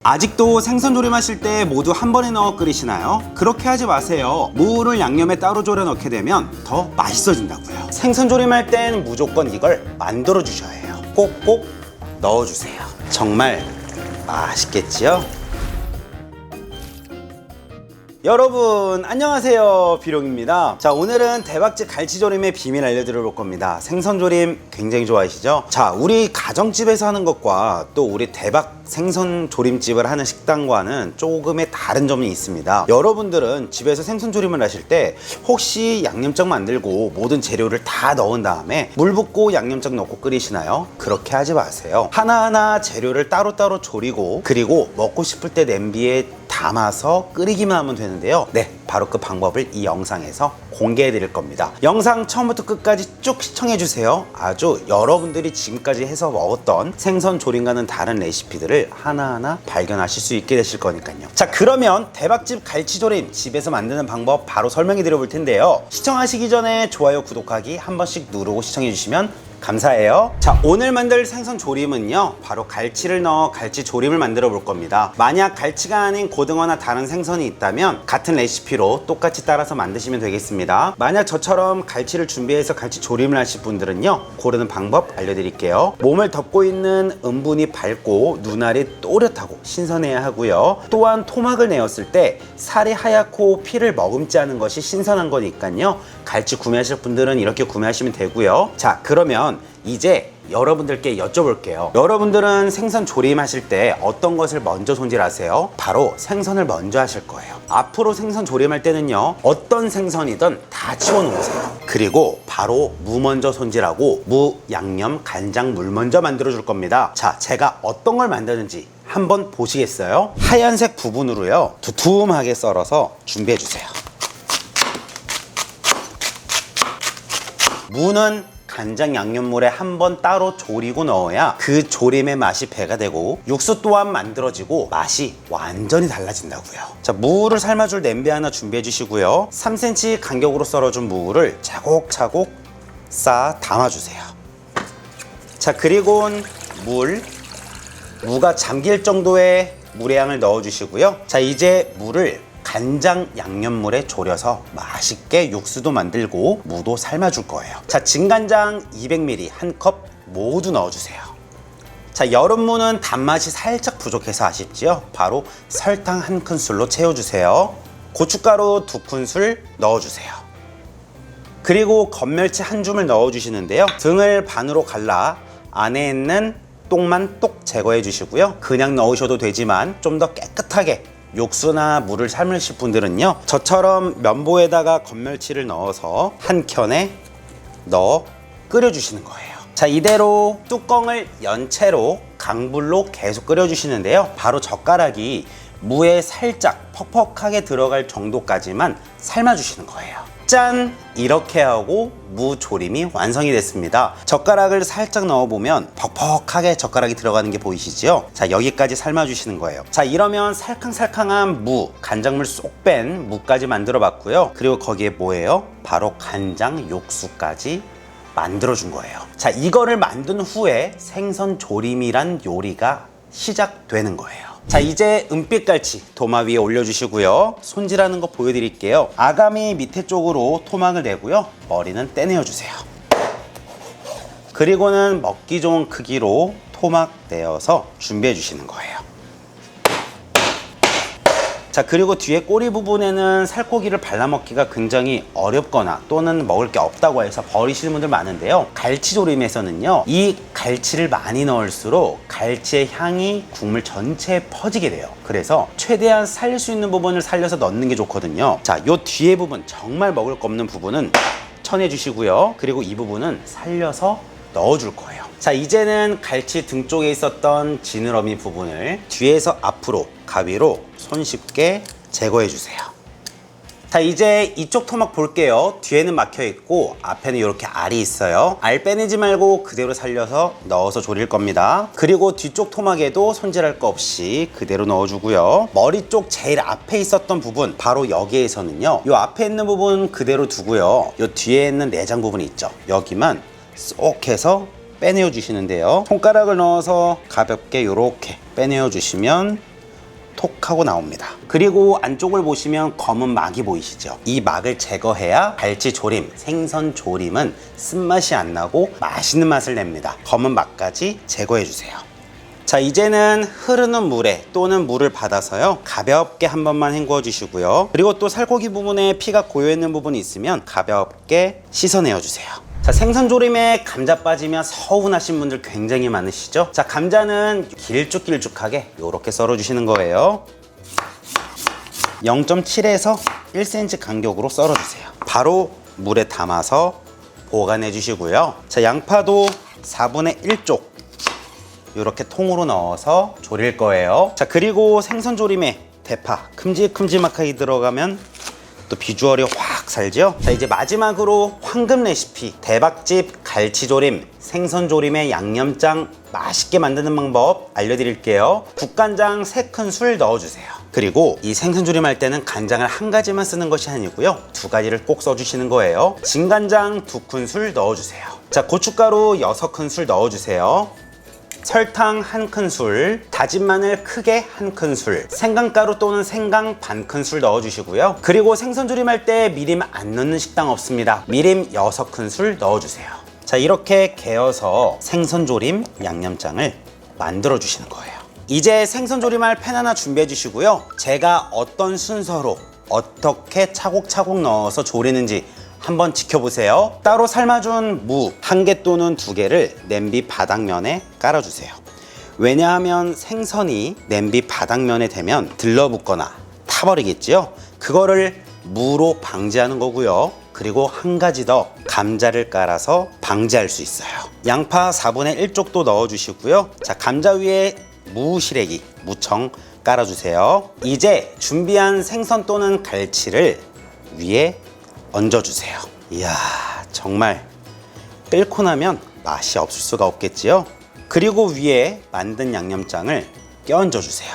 아직도 생선 조림하실 때 모두 한 번에 넣어 끓이시나요? 그렇게 하지 마세요. 무를 양념에 따로 졸여 넣게 되면 더 맛있어진다고요. 생선 조림할 땐 무조건 이걸 만들어 주셔야 해요. 꼭꼭 넣어주세요. 정말 맛있겠지요? 여러분 안녕하세요, 비룡입니다. 자, 오늘은 대박집 갈치조림의 비밀 알려드릴 겁니다. 생선조림 굉장히 좋아하시죠? 자, 우리 가정집에서 하는 것과 또 우리 대박 생선조림집을 하는 식당과는 조금의 다른 점이 있습니다. 여러분들은 집에서 생선조림을 하실 때 혹시 양념장 만들고 모든 재료를 다 넣은 다음에 물 붓고 양념장 넣고 끓이시나요? 그렇게 하지 마세요. 하나하나 재료를 따로따로 조리고 그리고 먹고 싶을 때 냄비에 담아서 끓이기만 하면 되는데요. 네, 바로 그 방법을 이 영상에서 공개해 드릴 겁니다. 영상 처음부터 끝까지 쭉 시청해 주세요. 아주 여러분들이 지금까지 해서 먹었던 생선 조림과는 다른 레시피들을 하나하나 발견하실 수 있게 되실 거니까요. 자, 그러면 대박집 갈치조림 집에서 만드는 방법 바로 설명해 드려 볼 텐데요. 시청하시기 전에 좋아요, 구독하기 한 번씩 누르고 시청해 주시면 감사해요. 자, 오늘 만들 생선 조림은요, 바로 갈치를 넣어 갈치 조림을 만들어 볼 겁니다. 만약 갈치가 아닌 고등어나 다른 생선이 있다면 같은 레시피로 똑같이 따라서 만드시면 되겠습니다. 만약 저처럼 갈치를 준비해서 갈치 조림을 하실 분들은요, 고르는 방법 알려드릴게요. 몸을 덮고 있는 음분이 밝고 눈알이 또렷하고 신선해야 하고요. 또한 토막을 내었을 때 살이 하얗고 피를 머금지 않은 것이 신선한 거니까요, 갈치 구매하실 분들은 이렇게 구매하시면 되고요. 자, 그러면 이제 여러분들께 여쭤볼게요. 여러분들은 생선 조림하실 때 어떤 것을 먼저 손질하세요? 바로 생선을 먼저 하실 거예요. 앞으로 생선 조림할 때는요, 어떤 생선이든 다 치워놓으세요. 그리고 바로 무 먼저 손질하고 무, 양념, 간장, 물 먼저 만들어 줄 겁니다. 자, 제가 어떤 걸 만드는지 한번 보시겠어요? 하얀색 부분으로요, 두툼하게 썰어서 준비해 주세요. 무는 간장 양념물에 한번 따로 졸이고 넣어야 그 조림의 맛이 배가 되고 육수 또한 만들어지고 맛이 완전히 달라진다고요. 자, 무를 삶아줄 냄비 하나 준비해 주시고요. 3cm 간격으로 썰어준 무를 차곡차곡 쌓아 담아주세요. 자, 그리고는 무가 잠길 정도의 물의 양을 넣어 주시고요. 자, 이제 무를 간장 양념물에 졸여서 맛있게 육수도 만들고 무도 삶아줄 거예요. 자, 진간장 200ml 한 컵 모두 넣어주세요. 자, 여름무는 단맛이 살짝 부족해서 아쉽지요? 바로 설탕 한 큰술로 채워주세요. 고춧가루 2큰술 넣어주세요. 그리고 건멸치 한 줌을 넣어주시는데요, 등을 반으로 갈라 안에 있는 똥만 똑 제거해 주시고요. 그냥 넣으셔도 되지만 좀 더 깨끗하게 육수나 물을 삶으실 분들은요, 저처럼 면보에다가 건멸치를 넣어서 한 켠에 넣어 끓여주시는 거예요. 자, 이대로 뚜껑을 연 채로 강불로 계속 끓여주시는데요, 바로 젓가락이 무에 살짝 퍽퍽하게 들어갈 정도까지만 삶아주시는 거예요. 짠! 이렇게 하고 무 조림이 완성이 됐습니다. 젓가락을 살짝 넣어보면 퍽퍽하게 젓가락이 들어가는 게 보이시죠? 자, 여기까지 삶아주시는 거예요. 자, 이러면 살캉살캉한 무, 간장물 쏙 뺀 무까지 만들어 봤고요. 그리고 거기에 뭐예요? 바로 간장 육수까지 만들어준 거예요. 자, 이거를 만든 후에 생선 조림이란 요리가 시작되는 거예요. 자, 이제 은빛갈치 도마 위에 올려주시고요. 손질하는 거 보여드릴게요. 아가미 밑에 쪽으로 토막을 내고요, 머리는 떼내어주세요. 그리고는 먹기 좋은 크기로 토막 내어서 준비해 주시는 거예요. 자, 그리고 뒤에 꼬리 부분에는 살코기를 발라먹기가 굉장히 어렵거나 또는 먹을 게 없다고 해서 버리시는 분들 많은데요, 갈치조림에서는요, 이 갈치를 많이 넣을수록 갈치의 향이 국물 전체에 퍼지게 돼요. 그래서 최대한 살릴 수 있는 부분을 살려서 넣는 게 좋거든요. 자, 요 뒤에 부분, 정말 먹을 거 없는 부분은 쳐내 주시고요. 그리고 이 부분은 살려서 넣어줄 거예요. 자, 이제는 갈치 등 쪽에 있었던 지느러미 부분을 뒤에서 앞으로 가위로 손쉽게 제거해 주세요. 자, 이제 이쪽 토막 볼게요. 뒤에는 막혀 있고 앞에는 이렇게 알이 있어요. 알 빼내지 말고 그대로 살려서 넣어서 졸일 겁니다. 그리고 뒤쪽 토막에도 손질할 거 없이 그대로 넣어주고요. 머리 쪽 제일 앞에 있었던 부분, 바로 여기에서는요, 이 앞에 있는 부분 그대로 두고요, 이 뒤에 있는 내장 부분이 있죠, 여기만 쏙 해서 빼내어 주시는데요, 손가락을 넣어서 가볍게 이렇게 빼내어 주시면 톡 하고 나옵니다. 그리고 안쪽을 보시면 검은 막이 보이시죠? 이 막을 제거해야 갈치조림, 생선조림은 쓴맛이 안 나고 맛있는 맛을 냅니다. 검은 막까지 제거해 주세요. 자, 이제는 흐르는 물에 또는 물을 받아서요, 가볍게 한 번만 헹구어 주시고요. 그리고 또 살코기 부분에 피가 고여 있는 부분이 있으면 가볍게 씻어내어 주세요. 자, 생선조림에 감자 빠지면 서운하신 분들 굉장히 많으시죠? 자, 감자는 길쭉길쭉하게 이렇게 썰어 주시는 거예요. 0.7에서 1cm 간격으로 썰어 주세요. 바로 물에 담아서 보관해 주시고요. 자, 양파도 4분의 1쪽 이렇게 통으로 넣어서 졸일 거예요. 자, 그리고 생선조림에 대파 큼직큼직하게 들어가면 또 비주얼이 확 살죠. 자, 이제 마지막으로 황금 레시피 대박집 갈치조림 생선조림의 양념장 맛있게 만드는 방법 알려드릴게요. 국간장 3큰술 넣어주세요. 그리고 이 생선조림 할 때는 간장을 한 가지만 쓰는 것이 아니고요, 2가지를 꼭 써주시는 거예요. 진간장 2큰술 넣어주세요. 자, 고춧가루 6큰술 넣어주세요. 설탕 1큰술, 다진 마늘 크게 1큰술, 생강가루 또는 생강 반큰술 넣어주시고요. 그리고 생선조림 할 때 미림 안 넣는 식당 없습니다. 미림 6큰술 넣어주세요. 자, 이렇게 개어서 생선조림 양념장을 만들어 주시는 거예요. 이제 생선조림할 팬 하나 준비해 주시고요. 제가 어떤 순서로 어떻게 차곡차곡 넣어서 조리는지 한번 지켜보세요. 따로 삶아준 무 1개 또는 2개를 냄비 바닥면에 깔아주세요. 왜냐하면 생선이 냄비 바닥면에 대면 들러붙거나 타버리겠지요. 그거를 무로 방지하는 거고요. 그리고 한 가지 더, 감자를 깔아서 방지할 수 있어요. 양파 4분의 1쪽도 넣어주시고요. 자, 감자 위에 무 시래기, 무청 깔아주세요. 이제 준비한 생선 또는 갈치를 위에 얹어주세요. 이야, 정말 끓고 나면 맛이 없을 수가 없겠지요. 그리고 위에 만든 양념장을 껴얹어 주세요.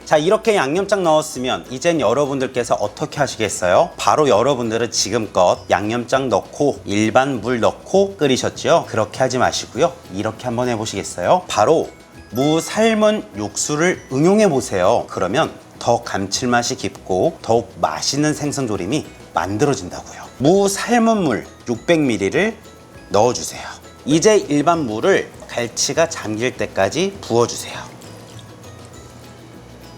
자, 이렇게 양념장 넣었으면 이젠 여러분들께서 어떻게 하시겠어요? 바로 여러분들은 지금껏 양념장 넣고 일반 물 넣고 끓이셨죠? 그렇게 하지 마시고요, 이렇게 한번 해보시겠어요? 바로 무 삶은 육수를 응용해 보세요. 그러면 더 감칠맛이 깊고 더욱 맛있는 생선조림이 만들어진다고요. 무 삶은 물 600ml를 넣어주세요. 이제 일반 물을 갈치가 잠길 때까지 부어주세요.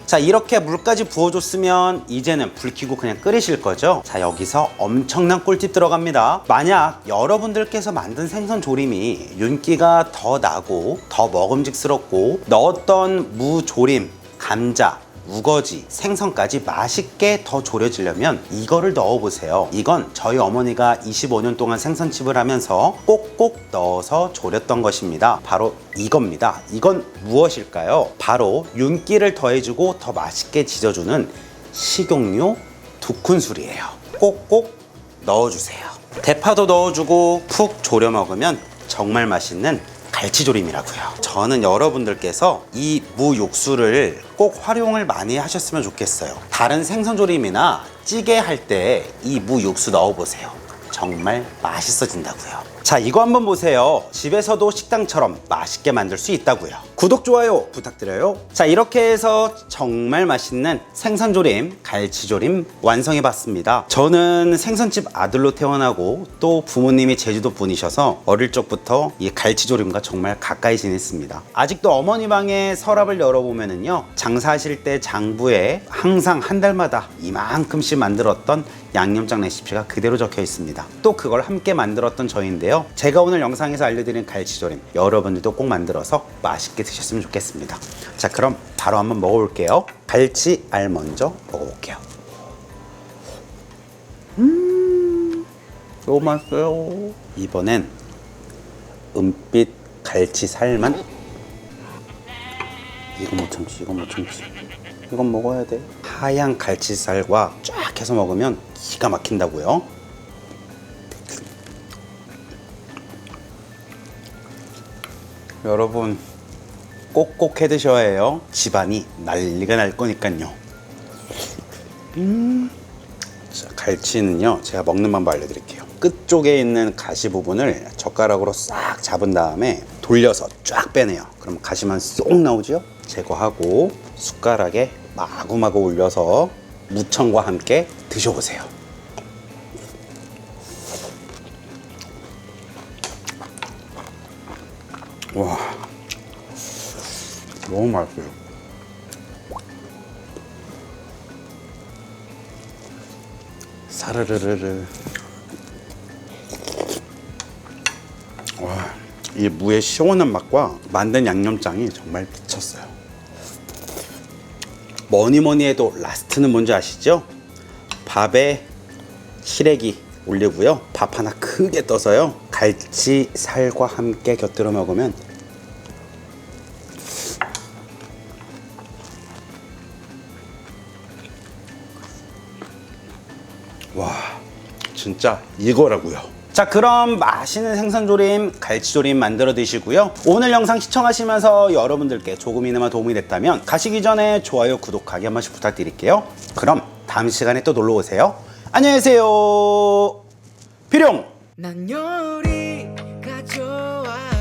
자, 이렇게 물까지 부어줬으면 이제는 불 켜고 그냥 끓이실 거죠. 자, 여기서 엄청난 꿀팁 들어갑니다. 만약 여러분들께서 만든 생선조림이 윤기가 더 나고 더 먹음직스럽고 넣었던 무조림, 감자, 우거지, 생선까지 맛있게 더 졸여지려면 이거를 넣어보세요. 이건 저희 어머니가 25년 동안 생선집을 하면서 꼭꼭 넣어서 졸였던 것입니다. 바로 이겁니다. 이건 무엇일까요? 바로 윤기를 더해주고 더 맛있게 지져주는 식용유 2큰술이에요. 꼭꼭 넣어주세요. 대파도 넣어주고 푹 졸여 먹으면 정말 맛있는 갈치조림이라고요. 저는 여러분들께서 이 무 육수를 꼭 활용을 많이 하셨으면 좋겠어요. 다른 생선조림이나 찌개 할 때 이 무 육수 넣어보세요. 정말 맛있어진다고요. 자, 이거 한번 보세요. 집에서도 식당처럼 맛있게 만들 수 있다고요. 구독, 좋아요 부탁드려요. 자, 이렇게 해서 정말 맛있는 생선조림, 갈치조림 완성해봤습니다. 저는 생선집 아들로 태어나고 또 부모님이 제주도 분이셔서 어릴 적부터 이 갈치조림과 정말 가까이 지냈습니다. 아직도 어머니 방에 서랍을 열어보면은요, 장사하실 때 장부에 항상 한 달마다 이만큼씩 만들었던 양념장 레시피가 그대로 적혀 있습니다. 또 그걸 함께 만들었던 저인데요, 제가 오늘 영상에서 알려드린 갈치조림 여러분들도 꼭 만들어서 맛있게 드셨으면 좋겠습니다. 자, 그럼 바로 한번 먹어볼게요. 갈치알 먼저 먹어볼게요. 너무 맛있어요. 이번엔 은빛 갈치 살만. 이거 못 참지, 이건 못 참지. 이건 먹어야 돼. 하얀 갈치살과 쫙 해서 먹으면 기가 막힌다고요. 여러분 꼭꼭 해 드셔야 해요. 집안이 난리가 날 거니까요. 자, 갈치는요, 제가 먹는 방법 알려드릴게요. 끝쪽에 있는 가시 부분을 젓가락으로 싹 잡은 다음에 돌려서 쫙 빼내요. 그럼 가시만 쏙 나오죠? 제거하고 숟가락에 마구마구 올려서 무청과 함께 드셔보세요. 와, 너무 맛있어요. 사르르르르. 와, 이 무의 시원한 맛과 만든 양념장이 정말 미쳤어요. 뭐니 해도 라스트는 뭔지 아시죠? 밥에 시래기 올리고요. 밥 하나 크게 떠서요. 갈치 살과 함께 곁들여 먹으면 와, 진짜 이거라고요. 자, 그럼 맛있는 생선조림, 갈치조림 만들어 드시고요. 오늘 영상 시청하시면서 여러분들께 조금이나마 도움이 됐다면 가시기 전에 좋아요, 구독하기 한 번씩 부탁드릴게요. 그럼 다음 시간에 또 놀러 오세요. 안녕히 계세요. 비룡! 난 요리가 좋아